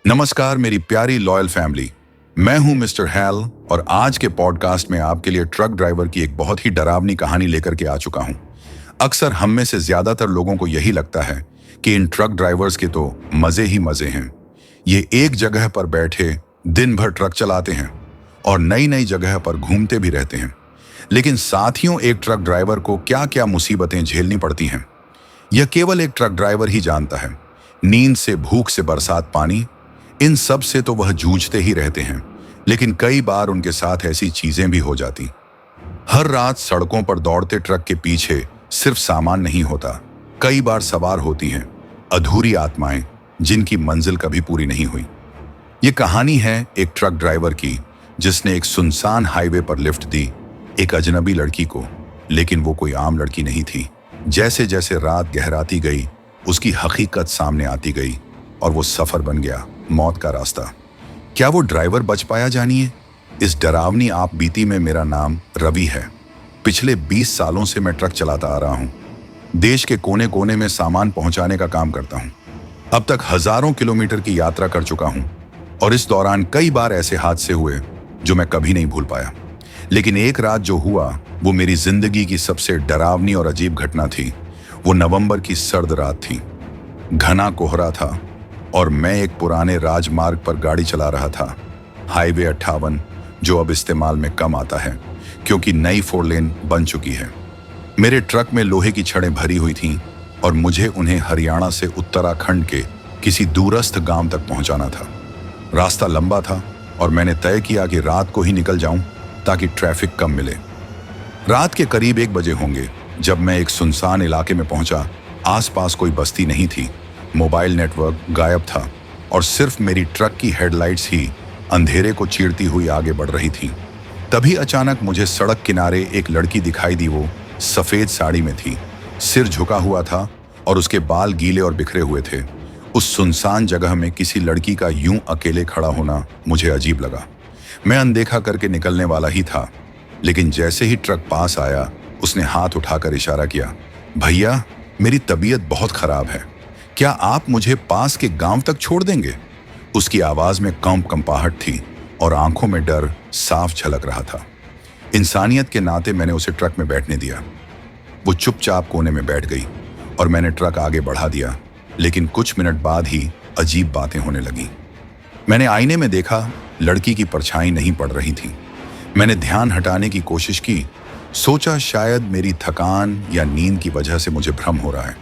नमस्कार मेरी प्यारी लॉयल फैमिली। मैं हूं मिस्टर हैल और आज के पॉडकास्ट में आपके लिए ट्रक ड्राइवर की एक बहुत ही डरावनी कहानी लेकर के आ चुका हूं। अक्सर हम में से ज्यादातर लोगों को यही लगता है कि इन ट्रक ड्राइवर्स के तो मजे ही मजे हैं। ये एक जगह पर बैठे दिन भर ट्रक चलाते हैं और नई नई जगह पर घूमते भी रहते हैं। लेकिन साथियों, एक ट्रक ड्राइवर को क्या क्या मुसीबतें झेलनी पड़ती हैं, यह केवल एक ट्रक ड्राइवर ही जानता है। नींद से, भूख से, बरसात पानी, इन सब से तो वह जूझते ही रहते हैं। लेकिन कई बार उनके साथ ऐसी चीजें भी हो जाती। हर रात सड़कों पर दौड़ते ट्रक के पीछे सिर्फ सामान नहीं होता, कई बार सवार होती हैं अधूरी आत्माएं जिनकी मंजिल कभी पूरी नहीं हुई। ये कहानी है एक ट्रक ड्राइवर की जिसने एक सुनसान हाईवे पर लिफ्ट दी एक अजनबी लड़की को। लेकिन वो कोई आम लड़की नहीं थी। जैसे जैसे रात गहराती गई उसकी हकीकत सामने आती गई और वो सफर बन गया मौत का रास्ता। क्या वो ड्राइवर बच पाया? जानिए। इस डरावनी आप बीती में मेरा नाम रवि है। पिछले 20 सालों से मैं ट्रक चलाता आ रहा हूं। देश के कोने कोने में सामान पहुंचाने का काम करता हूं। अब तक हजारों किलोमीटर की यात्रा कर चुका हूं और इस दौरान कई बार ऐसे हादसे हुए जो मैं कभी नहीं भूल पाया। लेकिन एक रात जो हुआ वो मेरी जिंदगी की सबसे डरावनी और अजीब घटना थी। वो नवंबर की सर्द रात थी। घना कोहरा था और मैं एक पुराने राजमार्ग पर गाड़ी चला रहा था, हाईवे 58, जो अब इस्तेमाल में कम आता है क्योंकि नई 4 लेन बन चुकी है। मेरे ट्रक में लोहे की छड़ें भरी हुई थीं और मुझे उन्हें हरियाणा से उत्तराखंड के किसी दूरस्थ गांव तक पहुंचाना था। रास्ता लंबा था और मैंने तय किया कि रात को ही निकल जाऊं ताकि ट्रैफिक कम मिले। रात के करीब 1 बजे होंगे जब मैं एक सुनसान इलाके में पहुंचा। आसपास कोई बस्ती नहीं थी, मोबाइल नेटवर्क गायब था और सिर्फ मेरी ट्रक की हेडलाइट्स ही अंधेरे को चीरती हुई आगे बढ़ रही थी। तभी अचानक मुझे सड़क किनारे एक लड़की दिखाई दी। वो सफेद साड़ी में थी, सिर झुका हुआ था और उसके बाल गीले और बिखरे हुए थे। उस सुनसान जगह में किसी लड़की का यूं अकेले खड़ा होना मुझे अजीब लगा। मैं अनदेखा करके निकलने वाला ही था, लेकिन जैसे ही ट्रक पास आया उसने हाथ उठाकर इशारा किया, भैया मेरी तबीयत बहुत खराब है, क्या आप मुझे पास के गांव तक छोड़ देंगे? उसकी आवाज में कंपाहट थी और आंखों में डर साफ झलक रहा था। इंसानियत के नाते मैंने उसे ट्रक में बैठने दिया। वो चुपचाप कोने में बैठ गई और मैंने ट्रक आगे बढ़ा दिया। लेकिन कुछ मिनट बाद ही अजीब बातें होने लगी। मैंने आईने में देखा, लड़की की परछाई नहीं पड़ रही थी। मैंने ध्यान हटाने की कोशिश की, सोचा शायद मेरी थकान या नींद की वजह से मुझे भ्रम हो रहा है।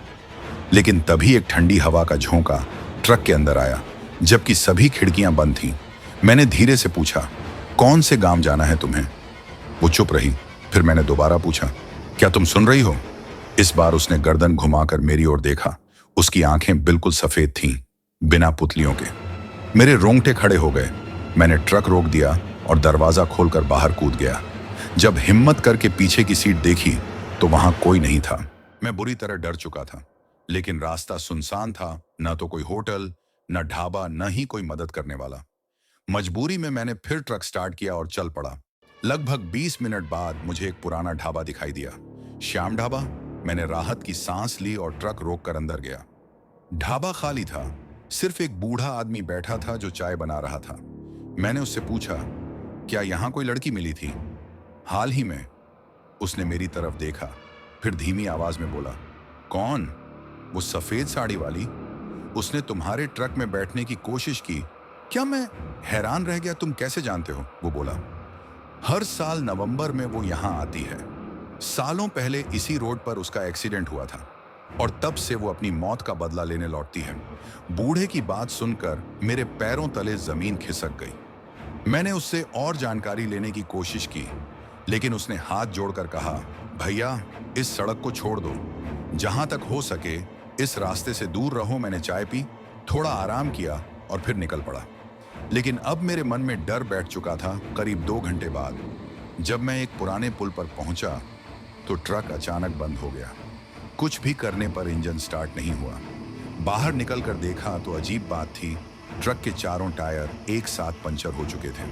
लेकिन तभी एक ठंडी हवा का झोंका ट्रक के अंदर आया, जबकि सभी खिड़कियां बंद थीं। मैंने धीरे से पूछा, कौन से गांव जाना है तुम्हें? वो चुप रही। फिर मैंने दोबारा पूछा, क्या तुम सुन रही हो? इस बार उसने गर्दन घुमाकर मेरी ओर देखा। उसकी आंखें बिल्कुल सफेद थीं, बिना पुतलियों के। मेरे रोंगटे खड़े हो गए। मैंने ट्रक रोक दिया और दरवाजा खोलकर बाहर कूद गया। जब हिम्मत करके पीछे की सीट देखी तो वहां कोई नहीं था। मैं बुरी तरह डर चुका था, लेकिन रास्ता सुनसान था, न तो कोई होटल, न ढाबा, न ही कोई मदद करने वाला। मजबूरी में मैंने फिर ट्रक स्टार्ट किया और चल पड़ा। लगभग 20 मिनट बाद मुझे एक पुराना ढाबा दिखाई दिया, श्याम ढाबा। मैंने राहत की सांस ली और ट्रक रोककर अंदर गया। ढाबा खाली था, सिर्फ एक बूढ़ा आदमी बैठा था जो चाय बना रहा था। मैंने उससे पूछा, क्या यहाँ कोई लड़की मिली थी? हाल ही में। उसने मेरी तरफ देखा, फिर धीमी आवाज में बोला, कौन? वो सफेद साड़ी वाली। उसने तुम्हारे ट्रक में बैठने की कोशिश की क्या? मैं हैरान रह गया, तुम कैसे जानते हो? वो बोला, हर साल नवंबर में वो यहाँ आती है। सालों पहले इसी रोड पर उसका एक्सीडेंट हुआ था और तब से वो अपनी मौत का बदला लेने लौटती है। बूढ़े की बात सुनकर मेरे पैरों तले जमीन खिसक गई। मैंने उससे और जानकारी लेने की कोशिश की, लेकिन उसने हाथ जोड़कर कहा, भैया इस सड़क को छोड़ दो, जहां तक हो सके इस रास्ते से दूर रहो। मैंने चाय पी, थोड़ा आराम किया और फिर निकल पड़ा। लेकिन अब मेरे मन में डर बैठ चुका था। करीब 2 घंटे बाद जब मैं एक पुराने पुल पर पहुंचा तो ट्रक अचानक बंद हो गया। कुछ भी करने पर इंजन स्टार्ट नहीं हुआ। बाहर निकलकर देखा तो अजीब बात थी, ट्रक के चारों टायर एक साथ पंचर हो चुके थे।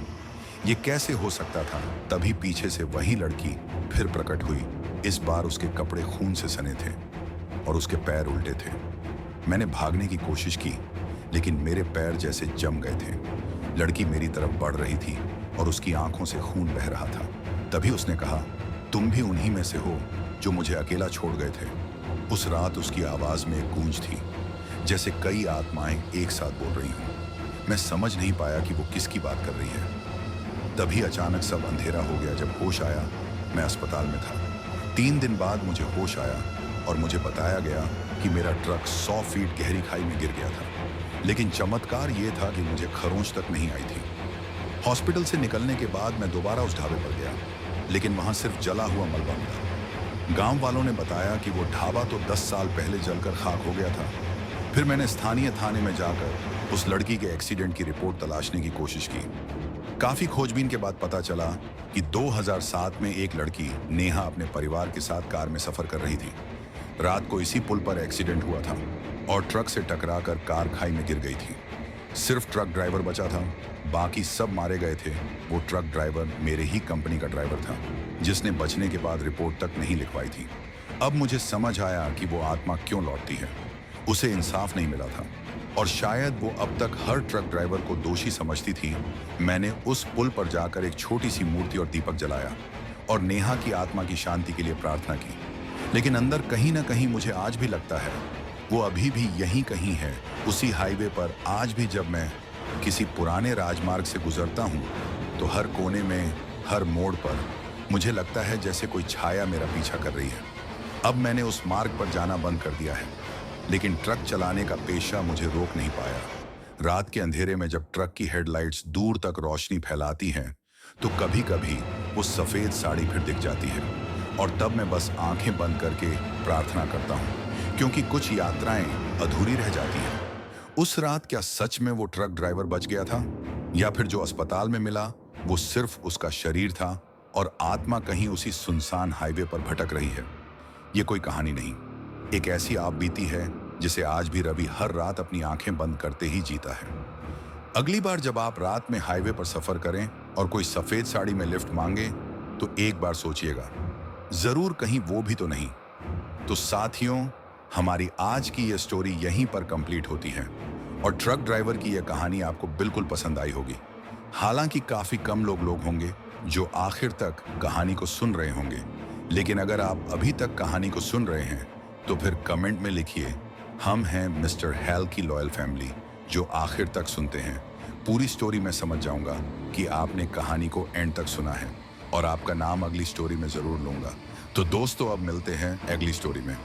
ये कैसे हो सकता था? तभी पीछे से वही लड़की फिर प्रकट हुई। इस बार उसके कपड़े खून से सने थे और उसके पैर उल्टे थे। मैंने भागने की कोशिश की, लेकिन मेरे पैर जैसे जम गए थे। लड़की मेरी तरफ बढ़ रही थी और उसकी आंखों से खून बह रहा था। तभी उसने कहा, तुम भी उन्हीं में से हो जो मुझे अकेला छोड़ गए थे। उस रात उसकी आवाज में एक गूंज थी, जैसे कई आत्माएं एक साथ बोल रही हों। मैं समझ नहीं पाया कि वो किसकी बात कर रही है। तभी अचानक सब अंधेरा हो गया। जब होश आया, मैं अस्पताल में था। 3 दिन बाद मुझे होश आया और मुझे बताया गया कि मेरा ट्रक 100 फीट गहरी खाई में गिर गया था। लेकिन चमत्कार ये था कि मुझे खरोंच तक नहीं आई थी। हॉस्पिटल से निकलने के बाद मैं दोबारा उस ढाबे पर गया, लेकिन वहां सिर्फ जला हुआ मलबा मिला। गांव वालों ने बताया कि वो ढाबा तो 10 साल पहले जलकर खाक हो गया था। फिर मैंने स्थानीय थाने में जाकर उस लड़की के एक्सीडेंट की रिपोर्ट तलाशने की कोशिश की। काफी खोजबीन के बाद पता चला कि 2007 में एक लड़की नेहा अपने परिवार के साथ कार में सफर कर रही थी। रात को इसी पुल पर एक्सीडेंट हुआ था और ट्रक से टकराकर कार खाई में गिर गई थी। सिर्फ ट्रक ड्राइवर बचा था, बाकी सब मारे गए थे। वो ट्रक ड्राइवर मेरे ही कंपनी का ड्राइवर था, जिसने बचने के बाद रिपोर्ट तक नहीं लिखवाई थी। अब मुझे समझ आया कि वो आत्मा क्यों लौटती है। उसे इंसाफ नहीं मिला था और शायद वो अब तक हर ट्रक ड्राइवर को दोषी समझती थी। मैंने उस पुल पर जाकर एक छोटी सी मूर्ति और दीपक जलाया और नेहा की आत्मा की शांति के लिए प्रार्थना की। लेकिन अंदर कहीं ना कहीं मुझे आज भी लगता है वो अभी भी यहीं कहीं है, उसी हाईवे पर। आज भी जब मैं किसी पुराने राजमार्ग से गुजरता हूँ तो हर कोने में, हर मोड़ पर मुझे लगता है जैसे कोई छाया मेरा पीछा कर रही है। अब मैंने उस मार्ग पर जाना बंद कर दिया है, लेकिन ट्रक चलाने का पेशा मुझे रोक नहीं पाया। रात के अंधेरे में जब ट्रक की हेडलाइट्स दूर तक रोशनी फैलाती हैं, तो कभी कभी वो सफेद साड़ी फिर दिख जाती है और तब मैं बस आंखें बंद करके प्रार्थना करता हूँ, क्योंकि कुछ यात्राएं अधूरी रह जाती हैं। उस रात क्या सच में वो ट्रक ड्राइवर बच गया था, या फिर जो अस्पताल में मिला वो सिर्फ उसका शरीर था और आत्मा कहीं उसी सुनसान हाईवे पर भटक रही है? ये कोई कहानी नहीं, एक ऐसी आप बीती है जिसे आज भी रवि हर रात अपनी आंखें बंद करते ही जीता है। अगली बार जब आप रात में हाईवे पर सफर करें और कोई सफेद साड़ी में लिफ्ट मांगे, तो एक बार सोचिएगा, जरूर कहीं वो भी तो नहीं। तो साथियों, हमारी आज की ये स्टोरी यहीं पर कंप्लीट होती है और ट्रक ड्राइवर की यह कहानी आपको बिल्कुल पसंद आई होगी। हालांकि काफी कम लोग होंगे जो आखिर तक कहानी को सुन रहे होंगे, लेकिन अगर आप अभी तक कहानी को सुन रहे हैं तो फिर कमेंट में लिखिए, हम हैं मिस्टर हैल की लॉयल फैमिली जो आखिर तक सुनते हैं। पूरी स्टोरी में समझ जाऊंगा कि आपने कहानी को एंड तक सुना है और आपका नाम अगली स्टोरी में जरूर लूंगा। तो दोस्तों, अब मिलते हैं अगली स्टोरी में।